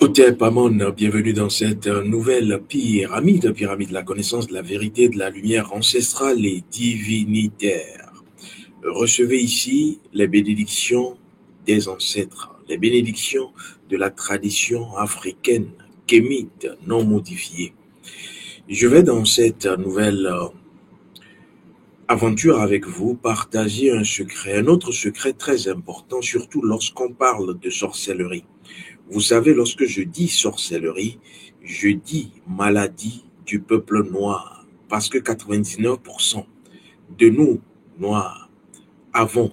Hotep Amon, bienvenue dans cette nouvelle pyramide de la connaissance, de la vérité, de la lumière ancestrale et divinitaire. Recevez ici les bénédictions des ancêtres, les bénédictions de la tradition africaine, kémite, non modifiée. Je vais dans cette nouvelle aventure avec vous partager un autre secret très important, surtout lorsqu'on parle de sorcellerie. Vous savez, lorsque je dis sorcellerie, je dis maladie du peuple noir. Parce que 99% de nous, noirs, avons,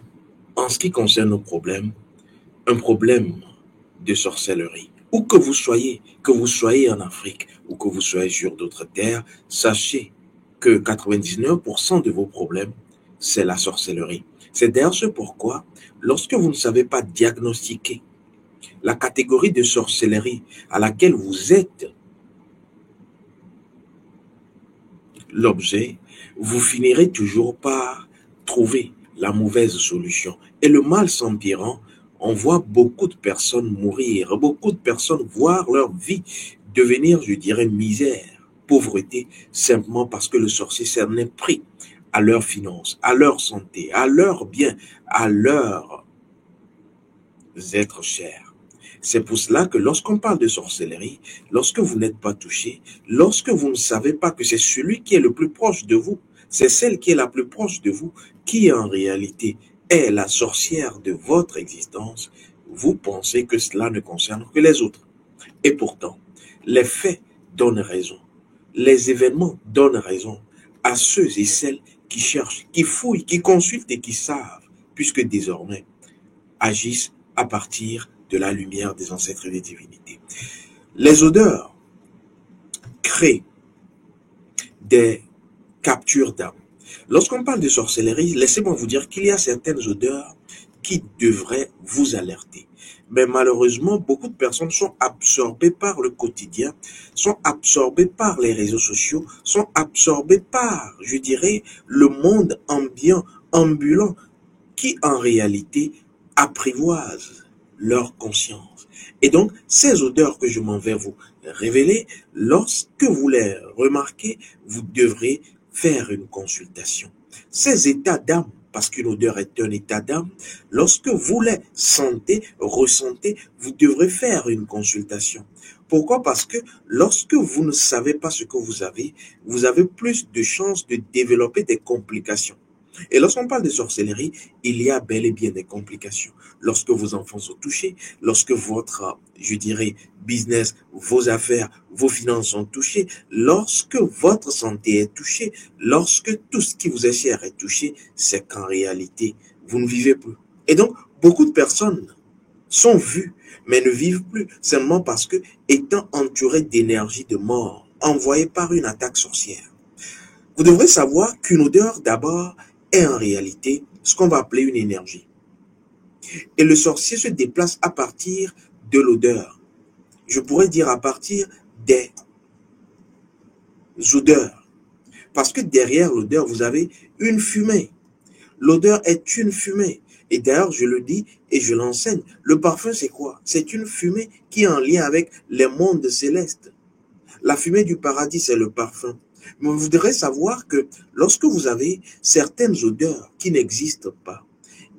en ce qui concerne nos problèmes, un problème de sorcellerie. Où que vous soyez en Afrique ou que vous soyez sur d'autres terres, sachez que 99% de vos problèmes, c'est la sorcellerie. C'est d'ailleurs ce pourquoi, lorsque vous ne savez pas diagnostiquer la catégorie de sorcellerie à laquelle vous êtes l'objet, vous finirez toujours par trouver la mauvaise solution. Et le mal s'empirant, on voit beaucoup de personnes mourir, beaucoup de personnes voir leur vie devenir, je dirais, misère, pauvreté, simplement parce que le sorcier s'en est pris à leurs finances, à leur santé, à leurs biens, à leurs êtres chers. C'est pour cela que lorsqu'on parle de sorcellerie, lorsque vous n'êtes pas touché, lorsque vous ne savez pas que c'est celui qui est le plus proche de vous, c'est celle qui est la plus proche de vous, qui en réalité est la sorcière de votre existence, vous pensez que cela ne concerne que les autres. Et pourtant, les faits donnent raison. Les événements donnent raison à ceux et celles qui cherchent, qui fouillent, qui consultent et qui savent, puisque désormais agissent à partir de la lumière des ancêtres et des divinités. Les odeurs créent des captures d'âme. Lorsqu'on parle de sorcellerie, laissez-moi vous dire qu'il y a certaines odeurs qui devraient vous alerter. Mais malheureusement, beaucoup de personnes sont absorbées par le quotidien, sont absorbées par les réseaux sociaux, sont absorbées par, je dirais, le monde ambiant, ambulant, qui en réalité apprivoisent leur conscience. Et donc, ces odeurs que je m'en vais vous révéler, lorsque vous les remarquez, vous devrez faire une consultation. Ces états d'âme, parce qu'une odeur est un état d'âme, lorsque vous les sentez, ressentez, vous devrez faire une consultation. Pourquoi? Parce que lorsque vous ne savez pas ce que vous avez plus de chances de développer des complications. Et lorsqu'on parle de sorcellerie, il y a bel et bien des complications. Lorsque vos enfants sont touchés, lorsque votre, je dirais, business, vos affaires, vos finances sont touchées, lorsque votre santé est touchée, lorsque tout ce qui vous est cher est touché, c'est qu'en réalité, vous ne vivez plus. Et donc, beaucoup de personnes sont vues, mais ne vivent plus, seulement parce que, étant entourées d'énergie de mort, envoyées par une attaque sorcière. Vous devrez savoir qu'une odeur, d'abord, est en réalité ce qu'on va appeler une énergie. Et le sorcier se déplace à partir de l'odeur. Je pourrais dire à partir des odeurs. Parce que derrière l'odeur, vous avez une fumée. L'odeur est une fumée. Et d'ailleurs, je le dis et je l'enseigne. Le parfum, c'est quoi? C'est une fumée qui est en lien avec les mondes célestes. La fumée du paradis, c'est le parfum. Mais vous voudrez savoir que lorsque vous avez certaines odeurs qui n'existent pas,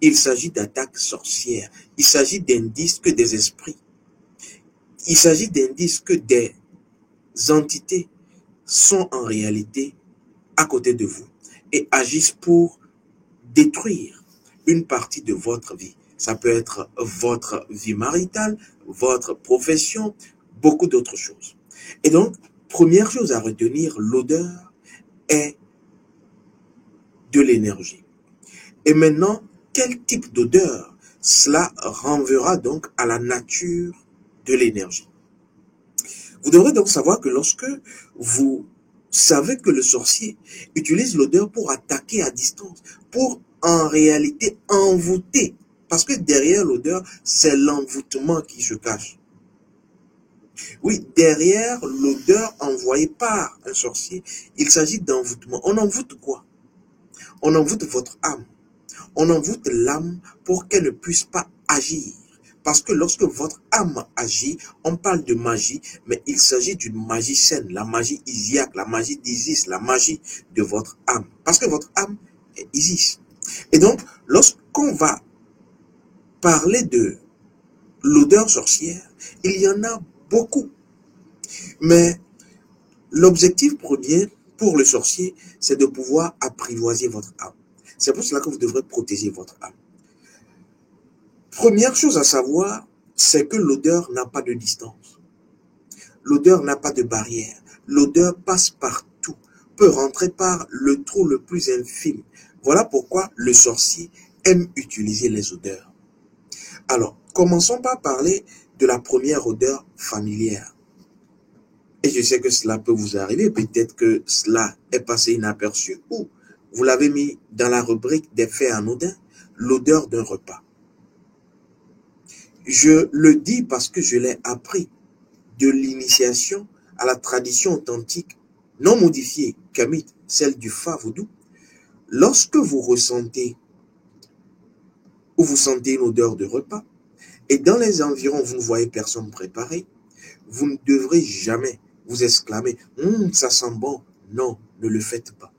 il s'agit d'attaques sorcières, il s'agit d'indices que des esprits, il s'agit d'indices que des entités sont en réalité à côté de vous et agissent pour détruire une partie de votre vie. Ça peut être votre vie maritale, votre profession, beaucoup d'autres choses. Et donc, première chose à retenir, l'odeur est de l'énergie. Et maintenant, quel type d'odeur? Cela renverra donc à la nature de l'énergie. Vous devrez donc savoir que lorsque vous savez que le sorcier utilise l'odeur pour attaquer à distance, pour en réalité envoûter, parce que derrière l'odeur, c'est l'envoûtement qui se cache. Oui, derrière l'odeur envoyée par un sorcier, il s'agit d'envoûtement. On envoûte quoi? On envoûte votre âme. On envoûte l'âme pour qu'elle ne puisse pas agir, Parce que lorsque votre âme agit, on parle de magie, mais il s'agit d'une magie saine, la magie Isiaque, la magie d'Isis, la magie de votre âme. Parce que votre âme est Isis. Et donc, lorsqu'on va parler de l'odeur sorcière, il y en a beaucoup. Mais l'objectif premier pour le sorcier, c'est de pouvoir apprivoiser votre âme. C'est pour cela que vous devrez protéger votre âme. Première chose à savoir, c'est que l'odeur n'a pas de distance. L'odeur n'a pas de barrière. L'odeur passe partout, peut rentrer par le trou le plus infime. Voilà pourquoi le sorcier aime utiliser les odeurs. Alors, commençons par parler de la première odeur familière. Et je sais que cela peut vous arriver, peut-être que cela est passé inaperçu ou vous l'avez mis dans la rubrique des faits anodins, l'odeur d'un repas. Je le dis parce que je l'ai appris de l'initiation à la tradition authentique, non modifiée, Kamit, celle du Fa Vaudou. Lorsque vous ressentez ou vous sentez une odeur de repas, et dans les environs, vous ne voyez personne préparer, vous ne devrez jamais vous exclamer « ça sent bon ». Non, ne le faites pas.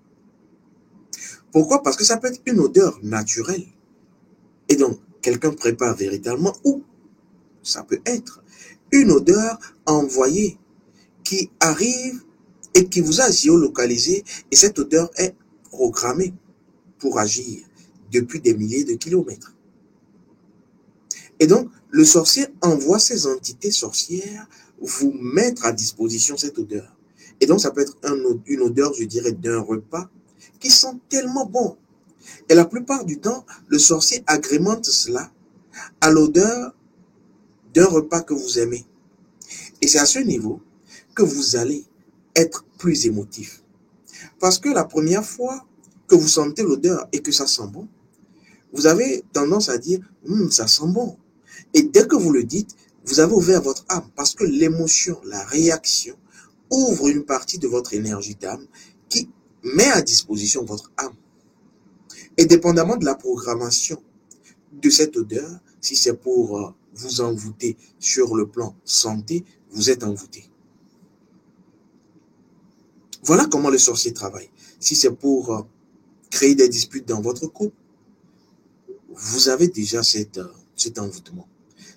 Pourquoi? Parce que ça peut être une odeur naturelle. Et donc, quelqu'un prépare véritablement, ou ça peut être une odeur envoyée qui arrive et qui vous a géolocalisé, et cette odeur est programmée pour agir depuis des milliers de kilomètres. Et donc, le sorcier envoie ces entités sorcières vous mettre à disposition cette odeur. Et donc, ça peut être une odeur, je dirais, d'un repas qui sent tellement bon. Et la plupart du temps, le sorcier agrémente cela à l'odeur d'un repas que vous aimez. Et c'est à ce niveau que vous allez être plus émotif. Parce que la première fois que vous sentez l'odeur et que ça sent bon, vous avez tendance à dire « ça sent bon ». Et dès que vous le dites, vous avez ouvert votre âme parce que l'émotion, la réaction, ouvre une partie de votre énergie d'âme qui met à disposition votre âme. Et dépendamment de la programmation de cette odeur, si c'est pour vous envoûter sur le plan santé, vous êtes envoûté. Voilà comment le sorcier travaille. Si c'est pour créer des disputes dans votre couple, vous avez déjà cet envoûtement.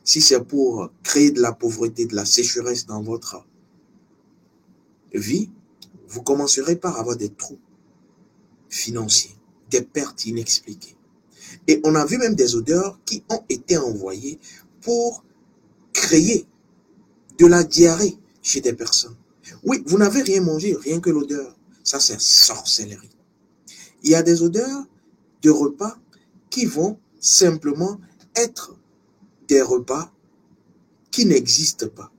Si c'est pour créer de la pauvreté, de la sécheresse dans votre vie, vous commencerez par avoir des trous financiers, des pertes inexpliquées. Et on a vu même des odeurs qui ont été envoyées pour créer de la diarrhée chez des personnes. Oui, vous n'avez rien mangé, rien que l'odeur. Ça, c'est sorcellerie. Il y a des odeurs de repas qui vont simplement être des repas qui n'existent pas.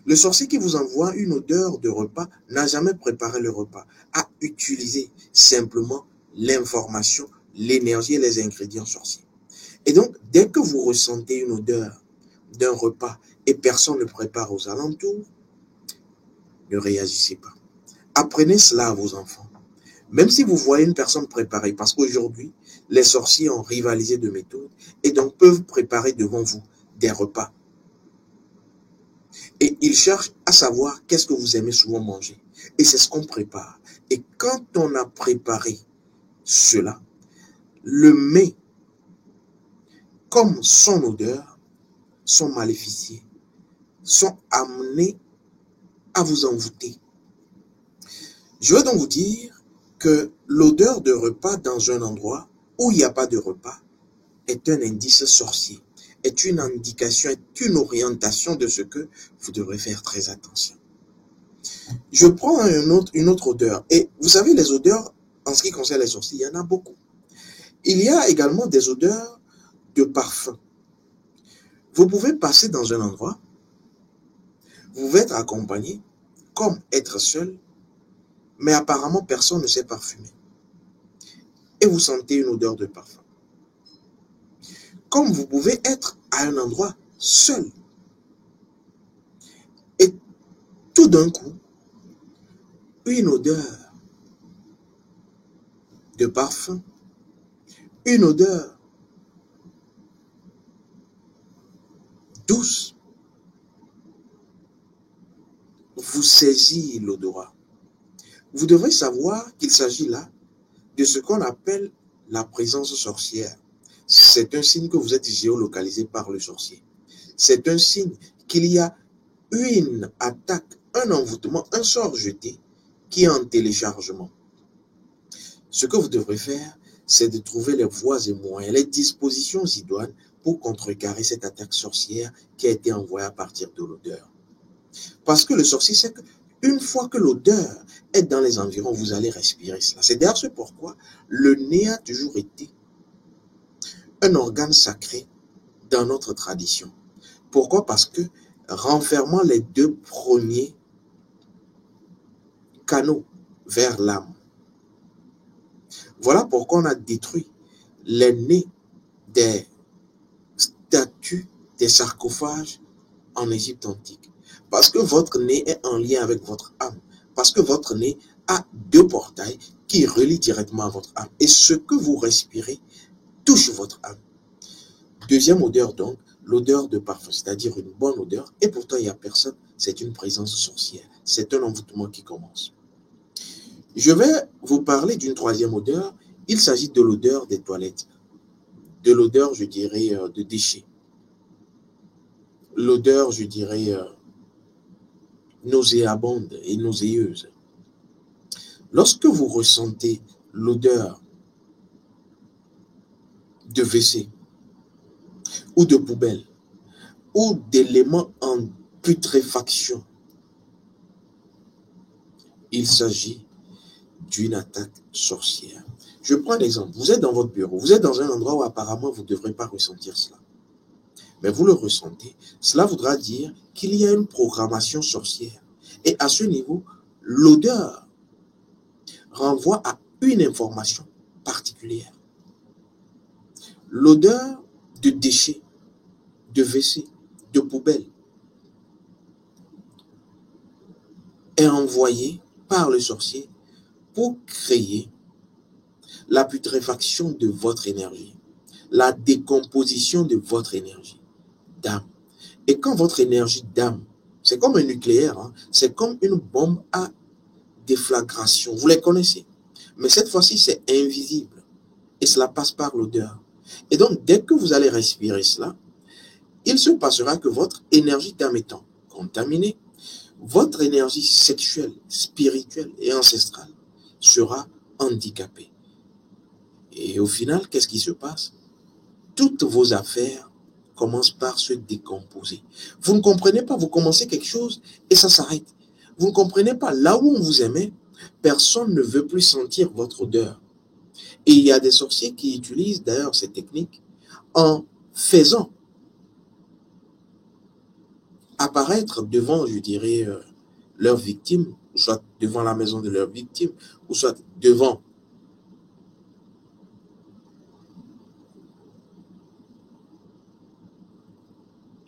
Le sorcier qui vous envoie une odeur de repas n'a jamais préparé le repas, a utilisé simplement l'information, l'énergie et les ingrédients sorciers. Et donc, dès que vous ressentez une odeur d'un repas et personne ne prépare aux alentours, ne réagissez pas. Apprenez cela à vos enfants. Même si vous voyez une personne préparer, parce qu'aujourd'hui, les sorciers ont rivalisé de méthodes et donc peuvent préparer devant vous des repas. Et ils cherchent à savoir qu'est-ce que vous aimez souvent manger. Et c'est ce qu'on prépare. Et quand on a préparé cela, le mets comme son odeur, sont maléficiés, sont amenés à vous envoûter. Je veux donc vous dire que l'odeur de repas dans un endroit où il n'y a pas de repas est un indice sorcier, est une indication, est une orientation de ce que vous devrez faire très attention. Je prends une autre odeur. Et vous savez, les odeurs, en ce qui concerne les sorciers, il y en a beaucoup. Il y a également des odeurs de parfum. Vous pouvez passer dans un endroit, vous pouvez être accompagné, comme être seul, mais apparemment personne ne sait parfumer. Et vous sentez une odeur de parfum. Comme vous pouvez être à un endroit seul. Et tout d'un coup, une odeur de parfum, une odeur douce vous saisit l'odorat. Vous devrez savoir qu'il s'agit là de ce qu'on appelle la présence sorcière. C'est un signe que vous êtes géolocalisé par le sorcier. C'est un signe qu'il y a une attaque, un envoûtement, un sort jeté qui est en téléchargement. Ce que vous devrez faire, c'est de trouver les voies et moyens, les dispositions idoines pour contrecarrer cette attaque sorcière qui a été envoyée à partir de l'odeur. Parce que le sorcier sait qu'une fois que l'odeur est dans les environs, vous allez respirer cela. C'est d'ailleurs ce pourquoi le nez a toujours été un organe sacré dans notre tradition. Pourquoi? Parce que renfermant les deux premiers canaux vers l'âme. Voilà pourquoi on a détruit les nez des statues, des sarcophages en Égypte antique. Parce que votre nez est en lien avec votre âme. Parce que votre nez a deux portails qui relient directement à votre âme. Et ce que vous respirez touche votre âme. Deuxième odeur donc, l'odeur de parfum, c'est-à-dire une bonne odeur. Et pourtant, il n'y a personne. C'est une présence sorcière. C'est un envoûtement qui commence. Je vais vous parler d'une troisième odeur. Il s'agit de l'odeur des toilettes. De l'odeur, je dirais, de déchets. L'odeur, je dirais, nauséabonde et nauséeuse. Lorsque vous ressentez l'odeur de WC ou de poubelle ou d'éléments en putréfaction, il s'agit d'une attaque sorcière. Je prends l'exemple. Vous êtes dans votre bureau, vous êtes dans un endroit où apparemment vous ne devrez pas ressentir cela. Mais vous le ressentez. Cela voudra dire qu'il y a une programmation sorcière. Et à ce niveau, l'odeur renvoie à une information particulière. L'odeur de déchets, de WC, de poubelle est envoyée par le sorcier pour créer la putréfaction de votre énergie, la décomposition de votre énergie d'âme. Et quand votre énergie d'âme, c'est comme un nucléaire, hein, c'est comme une bombe à déflagration, vous les connaissez. Mais cette fois-ci, c'est invisible et cela passe par l'odeur. Et donc, dès que vous allez respirer cela, il se passera que votre énergie d'âme étant contaminée, votre énergie sexuelle, spirituelle et ancestrale sera handicapée. Et au final, qu'est-ce qui se passe? Toutes vos affaires commencent par se décomposer. Vous ne comprenez pas, vous commencez quelque chose et ça s'arrête. Vous ne comprenez pas, là où on vous aimait, personne ne veut plus sentir votre odeur. Et il y a des sorciers qui utilisent d'ailleurs ces techniques en faisant apparaître devant, je dirais, leurs victimes, soit devant la maison de leurs victimes, ou soit devant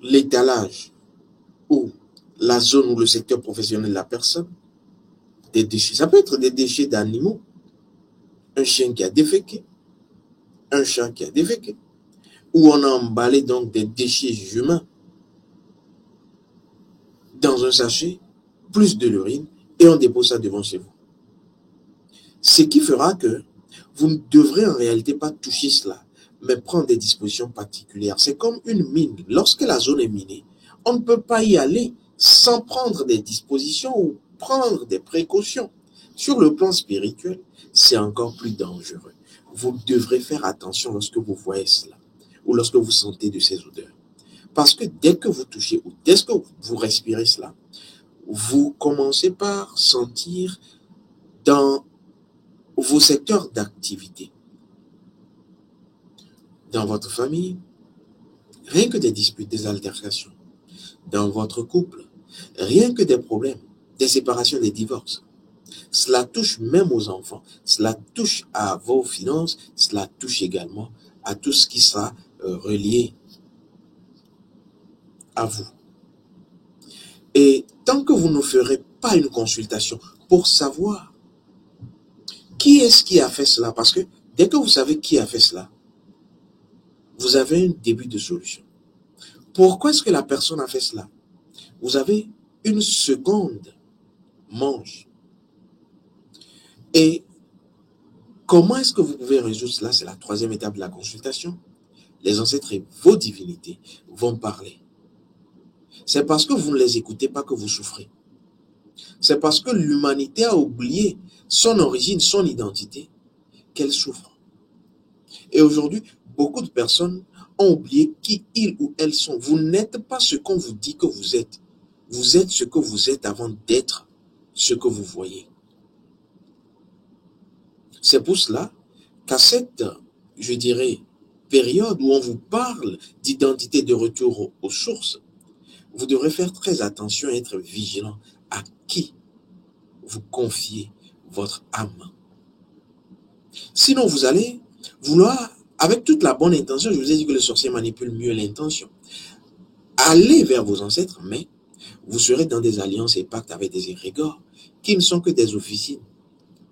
l'étalage ou la zone ou le secteur professionnel de la personne, des déchets. Ça peut être des déchets d'animaux, un chien qui a déféqué, un chat qui a déféqué, ou on a emballé donc des déchets humains dans un sachet, plus de l'urine, et on dépose ça devant chez vous. Ce qui fera que vous ne devrez en réalité pas toucher cela, mais prendre des dispositions particulières. C'est comme une mine. Lorsque la zone est minée, on ne peut pas y aller sans prendre des dispositions ou prendre des précautions. Sur le plan spirituel, c'est encore plus dangereux. Vous devrez faire attention lorsque vous voyez cela ou lorsque vous sentez de ces odeurs. Parce que dès que vous touchez ou dès que vous respirez cela, vous commencez par sentir dans vos secteurs d'activité, dans votre famille, rien que des disputes, des altercations, dans votre couple, rien que des problèmes, des séparations, des divorces. Cela touche même aux enfants, cela touche à vos finances, cela touche également à tout ce qui sera relié à vous. Et tant que vous ne ferez pas une consultation pour savoir qui est-ce qui a fait cela, parce que dès que vous savez qui a fait cela, vous avez un début de solution. Pourquoi est-ce que la personne a fait cela? Vous avez une seconde manche. Et comment est-ce que vous pouvez résoudre cela? C'est la troisième étape de la consultation. Les ancêtres et vos divinités vont parler. C'est parce que vous ne les écoutez pas que vous souffrez. C'est parce que l'humanité a oublié son origine, son identité, qu'elle souffre. Et aujourd'hui, beaucoup de personnes ont oublié qui ils ou elles sont. Vous n'êtes pas ce qu'on vous dit que vous êtes. Vous êtes ce que vous êtes avant d'être ce que vous voyez. C'est pour cela qu'à cette, je dirais, période où on vous parle d'identité de retour aux sources, vous devrez faire très attention et être vigilant à qui vous confiez votre âme. Sinon, vous allez vouloir, avec toute la bonne intention, je vous ai dit que le sorcier manipule mieux l'intention, aller vers vos ancêtres, mais vous serez dans des alliances et pactes avec des égrégores qui ne sont que des officines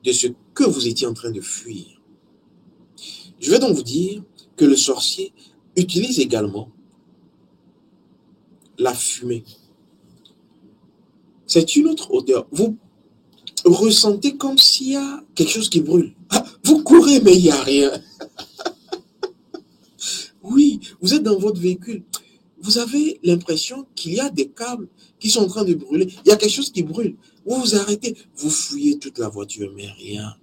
de ce que vous étiez en train de fuir. Je vais donc vous dire que le sorcier utilise également la fumée. C'est une autre odeur. Vous ressentez comme s'il y a quelque chose qui brûle. Ah, vous courez, mais il n'y a rien. Oui, vous êtes dans votre véhicule. Vous avez l'impression qu'il y a des câbles qui sont en train de brûler. Il y a quelque chose qui brûle. Vous vous arrêtez. Vous fouillez toute la voiture, mais rien.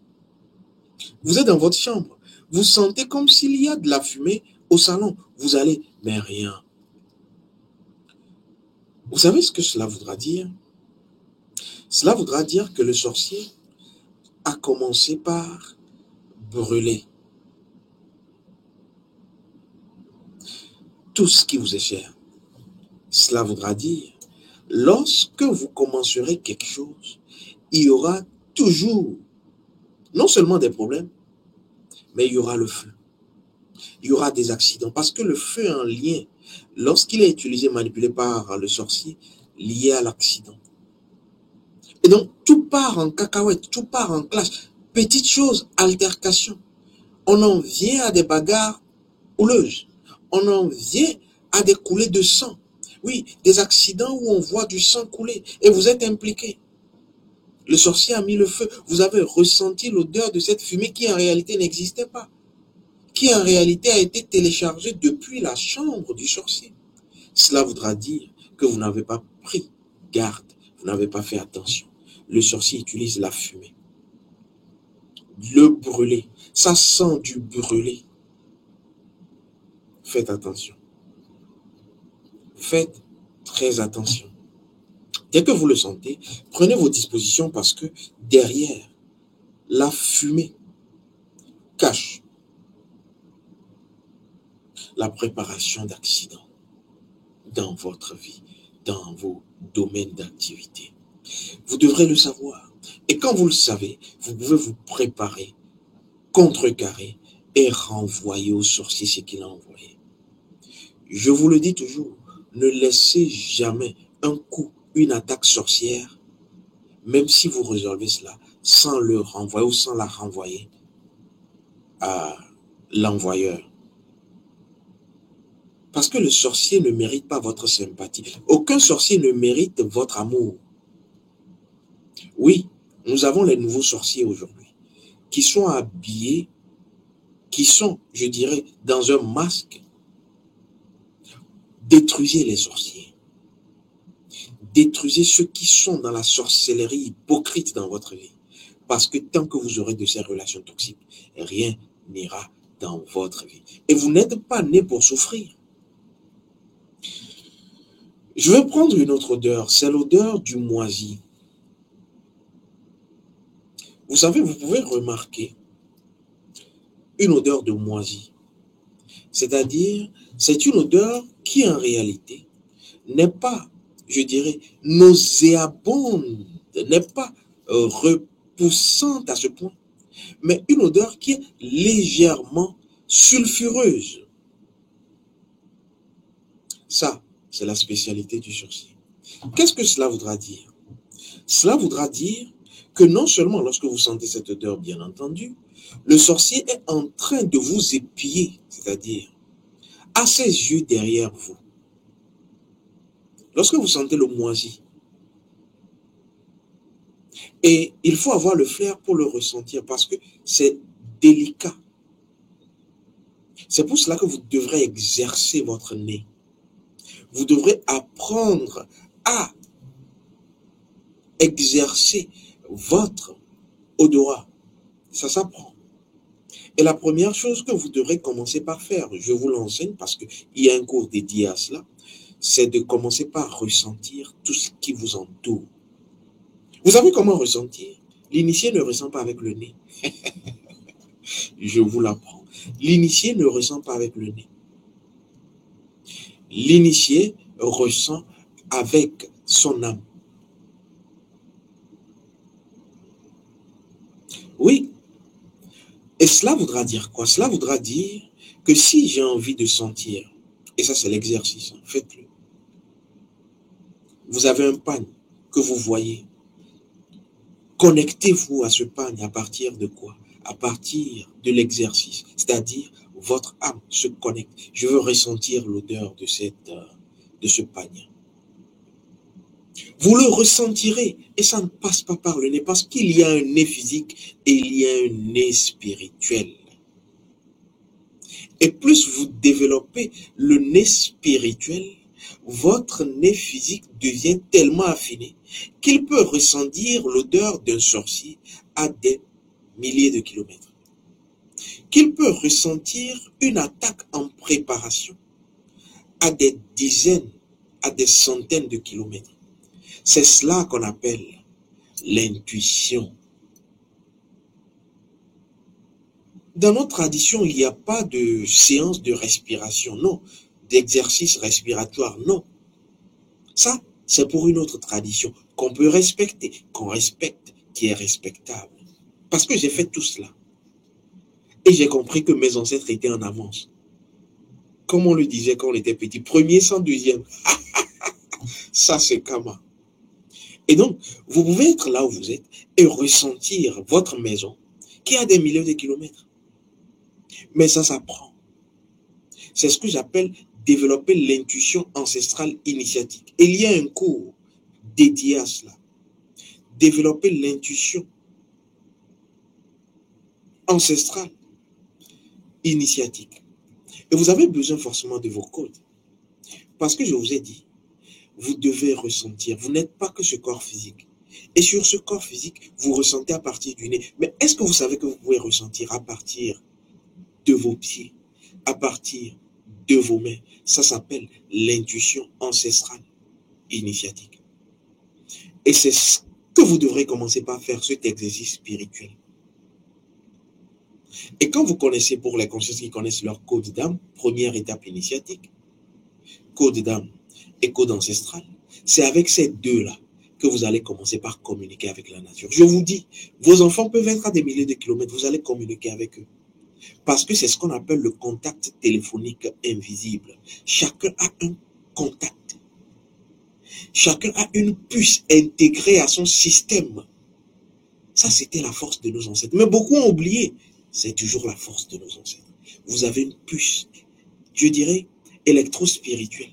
Vous êtes dans votre chambre. Vous sentez comme s'il y a de la fumée au salon. Vous allez, mais rien. Vous savez ce que cela voudra dire? Cela voudra dire que le sorcier a commencé par brûler tout ce qui vous est cher. Cela voudra dire, lorsque vous commencerez quelque chose, il y aura toujours, non seulement des problèmes, mais il y aura le feu. Il y aura des accidents. Parce que le feu est un lien, lorsqu'il est utilisé, manipulé par le sorcier, lié à l'accident. Et donc, tout part en cacahuète, tout part en clash. Petite chose, altercation. On en vient à des bagarres houleuses. On en vient à des coulées de sang. Oui, des accidents où on voit du sang couler et vous êtes impliqué. Le sorcier a mis le feu. Vous avez ressenti l'odeur de cette fumée qui en réalité n'existait pas. Qui en réalité a été téléchargée depuis la chambre du sorcier. Cela voudra dire que vous n'avez pas pris garde. Vous n'avez pas fait attention. Le sorcier utilise la fumée. Le brûler. Ça sent du brûler. Faites attention. Faites très attention. Dès que vous le sentez, prenez vos dispositions parce que derrière, la fumée cache la préparation d'accidents dans votre vie, dans vos domaines d'activité. Vous devrez le savoir. Et quand vous le savez, vous pouvez vous préparer, contrecarrer et renvoyer au sorcier ce qu'il a envoyé. Je vous le dis toujours, ne laissez jamais un coup, une attaque sorcière, même si vous résolvez cela, sans le renvoyer ou sans la renvoyer à l'envoyeur. Parce que le sorcier ne mérite pas votre sympathie. Aucun sorcier ne mérite votre amour. Oui, nous avons les nouveaux sorciers aujourd'hui, qui sont habillés, qui sont, je dirais, dans un masque. Détruisez les sorciers. Détruisez ceux qui sont dans la sorcellerie hypocrite dans votre vie. Parce que tant que vous aurez de ces relations toxiques, rien n'ira dans votre vie. Et vous n'êtes pas né pour souffrir. Je vais prendre une autre odeur, c'est l'odeur du moisi. Vous savez, vous pouvez remarquer une odeur de moisi. C'est-à-dire, c'est une odeur qui en réalité n'est pas, je dirais, nauséabonde, n'est pas repoussante à ce point, mais une odeur qui est légèrement sulfureuse. Ça, c'est la spécialité du sorcier. Qu'est-ce que cela voudra dire? Cela voudra dire que non seulement lorsque vous sentez cette odeur, bien entendu, le sorcier est en train de vous épier, c'est-à-dire à ses yeux derrière vous. Lorsque vous sentez le moisi, et il faut avoir le flair pour le ressentir parce que c'est délicat. C'est pour cela que vous devrez exercer votre nez. Vous devrez apprendre à exercer votre odorat. Ça s'apprend. Et la première chose que vous devrez commencer par faire, je vous l'enseigne parce qu'il y a un cours dédié à cela, c'est de commencer par ressentir tout ce qui vous entoure. Vous savez comment ressentir? L'initié ne ressent pas avec le nez. Je vous l'apprends. L'initié ne ressent pas avec le nez. L'initié ressent avec son âme. Oui. Et cela voudra dire quoi? Cela voudra dire que si j'ai envie de sentir, et ça c'est l'exercice, faites-le. Vous avez un pagne que vous voyez. Connectez-vous à ce pagne à partir de quoi? À partir de l'exercice. C'est-à-dire, votre âme se connecte. Je veux ressentir l'odeur de ce pagne. Vous le ressentirez et ça ne passe pas par le nez parce qu'il y a un nez physique et il y a un nez spirituel. Et plus vous développez le nez spirituel, votre nez physique devient tellement affiné qu'il peut ressentir l'odeur d'un sorcier à des milliers de kilomètres. Qu'il peut ressentir une attaque en préparation à des dizaines, à des centaines de kilomètres. C'est cela qu'on appelle l'intuition. Dans notre tradition, il n'y a pas de séance de respiration, non. D'exercice respiratoire, non. Ça, c'est pour une autre tradition qu'on peut respecter, qu'on respecte, qui est respectable. Parce que j'ai fait tout cela. Et j'ai compris que mes ancêtres étaient en avance. Comme on le disait quand on était petit, premier sans deuxième. Ça, c'est Kama. Et donc, vous pouvez être là où vous êtes et ressentir votre maison qui a des milliers de kilomètres. Mais ça s'apprend. C'est ce que j'appelle développer l'intuition ancestrale initiatique. Et il y a un cours dédié à cela. Développer l'intuition ancestrale initiatique. Et vous avez besoin forcément de vos codes. Parce que je vous ai dit, vous devez ressentir. Vous n'êtes pas que ce corps physique. Et sur ce corps physique, vous ressentez à partir du nez. Mais est-ce que vous savez que vous pouvez ressentir à partir de vos pieds, à partir de vos mains? Ça s'appelle l'intuition ancestrale initiatique. Et c'est ce que vous devrez commencer par faire, cet exercice spirituel. Et quand vous connaissez, pour les consciences qui connaissent leur code d'âme, première étape initiatique, code d'âme et code ancestral, c'est avec ces deux-là que vous allez commencer par communiquer avec la nature. Je vous dis, vos enfants peuvent être à des milliers de kilomètres, vous allez communiquer avec eux. Parce que c'est ce qu'on appelle le contact téléphonique invisible. Chacun a un contact. Chacun a une puce intégrée à son système. Ça, c'était la force de nos ancêtres. Mais beaucoup ont oublié. C'est toujours la force de nos ancêtres. Vous avez une puce, je dirais, électro-spirituelle,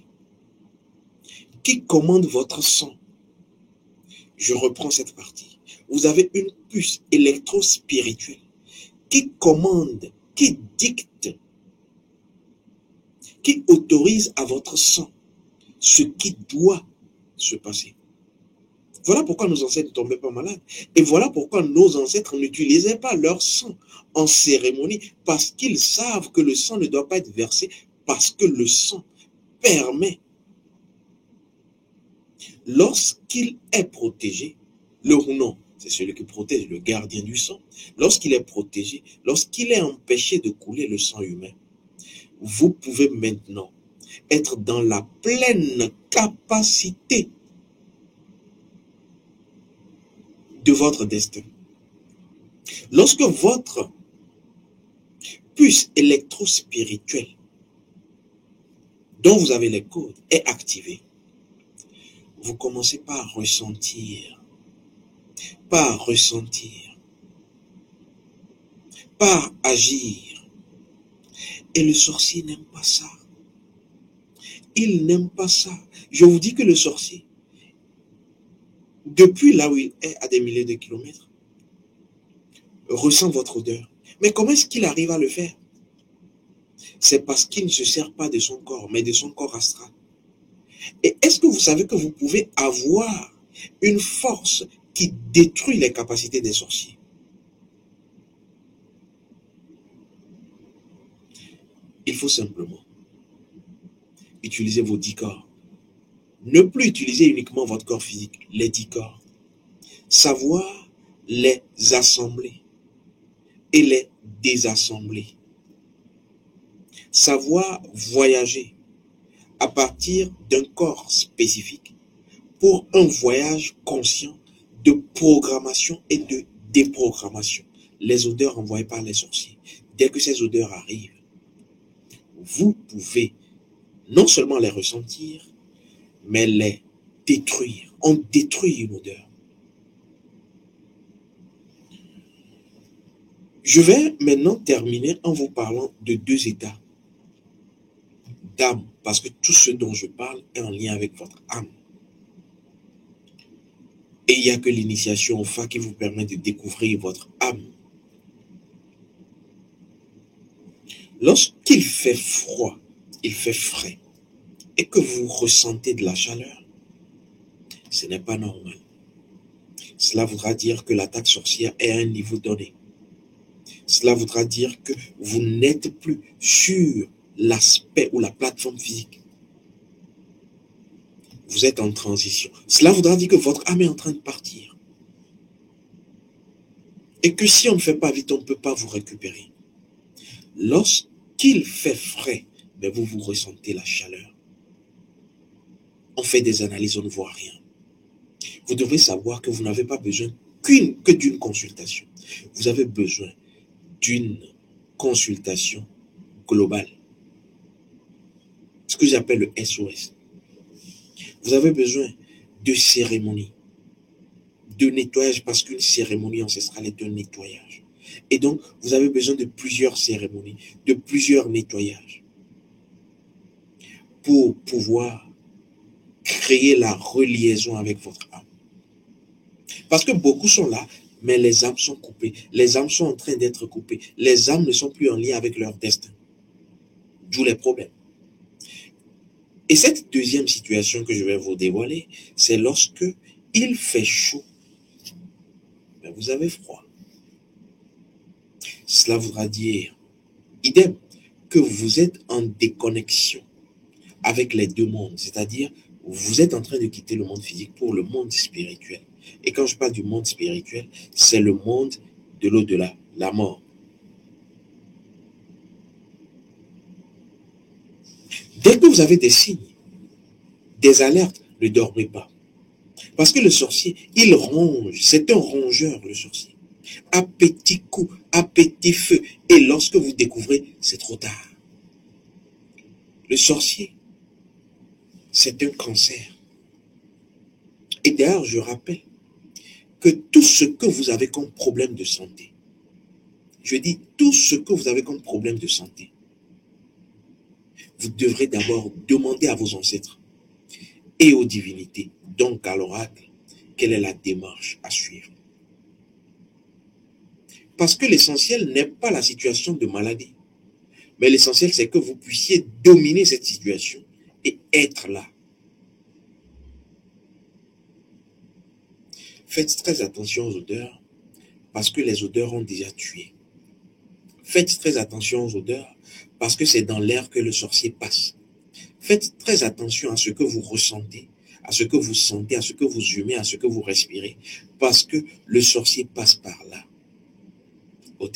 qui commande votre sang. Je reprends cette partie. Vous avez une puce électro-spirituelle qui commande, qui dicte, qui autorise à votre sang ce qui doit se passer. Voilà pourquoi nos ancêtres ne tombaient pas malades. Et voilà pourquoi nos ancêtres n'utilisaient pas leur sang en cérémonie, parce qu'ils savent que le sang ne doit pas être versé, parce que le sang permet, lorsqu'il est protégé, le rounon, c'est celui qui protège, le gardien du sang, lorsqu'il est protégé, lorsqu'il est empêché de couler le sang humain, vous pouvez maintenant être dans la pleine capacité de votre destin. Lorsque votre puce électro-spirituelle, dont vous avez les codes, est activée, vous commencez par ressentir, par agir. Et le sorcier n'aime pas ça. il n'aime pas ça. Je vous dis que le sorcier, depuis là où il est à des milliers de kilomètres, ressent votre odeur. Mais comment est-ce qu'il arrive à le faire? C'est parce qu'il ne se sert pas de son corps, mais de son corps astral. Et est-ce que vous savez que vous pouvez avoir une force qui détruit les capacités des sorciers? Il faut simplement utiliser vos 10 corps. Ne plus utiliser uniquement votre corps physique, les 10 corps. Savoir les assembler et les désassembler. Savoir voyager à partir d'un corps spécifique pour un voyage conscient de programmation et de déprogrammation. Les odeurs envoyées par les sorciers. Dès que ces odeurs arrivent, vous pouvez non seulement les ressentir, mais les détruire. On détruit une odeur. Je vais maintenant terminer en vous parlant de 2 états d'âme, parce que tout ce dont je parle est en lien avec votre âme. Et il n'y a que l'initiation au Fa qui vous permet de découvrir votre âme. Lorsqu'il fait froid, il fait frais, et que vous ressentez de la chaleur, ce n'est pas normal. Cela voudra dire que l'attaque sorcière est à un niveau donné. Cela voudra dire que vous n'êtes plus sur l'aspect ou la plateforme physique. Vous êtes en transition. Cela voudra dire que votre âme est en train de partir. Et que si on ne fait pas vite, on ne peut pas vous récupérer. Lorsqu'il fait frais, mais vous ressentez la chaleur. On fait des analyses, on ne voit rien. Vous devez savoir que vous n'avez pas besoin que d'une consultation. Vous avez besoin d'une consultation globale. Ce que j'appelle le SOS. Vous avez besoin de cérémonies, de nettoyage, parce qu'une cérémonie ancestrale est un nettoyage. Et donc, vous avez besoin de plusieurs cérémonies, de plusieurs nettoyages pour pouvoir créer la reliaison avec votre âme. Parce que beaucoup sont là, mais les âmes sont coupées. Les âmes sont en train d'être coupées. Les âmes ne sont plus en lien avec leur destin. D'où les problèmes. Et cette deuxième situation que je vais vous dévoiler, c'est lorsque il fait chaud, mais vous avez froid. Cela voudra dire, idem, que vous êtes en déconnexion avec les deux mondes, c'est-à-dire vous êtes en train de quitter le monde physique pour le monde spirituel. Et quand je parle du monde spirituel, c'est le monde de l'au-delà, la mort. Dès que vous avez des signes, des alertes, ne dormez pas. Parce que le sorcier, il ronge, c'est un rongeur le sorcier. À petits coups, à petit feu. Et lorsque vous découvrez, c'est trop tard. Le sorcier, c'est un cancer. Et d'ailleurs, je rappelle que tout ce que vous avez comme problème de santé, je dis tout ce que vous avez comme problème de santé, vous devrez d'abord demander à vos ancêtres et aux divinités, donc à l'oracle, quelle est la démarche à suivre. Parce que l'essentiel n'est pas la situation de maladie, mais l'essentiel c'est que vous puissiez dominer cette situation et être là. Faites très attention aux odeurs, parce que les odeurs ont déjà tué. Faites très attention aux odeurs, parce que c'est dans l'air que le sorcier passe. Faites très attention à ce que vous ressentez, à ce que vous sentez, à ce que vous humez, à ce que vous respirez, parce que le sorcier passe par là. Au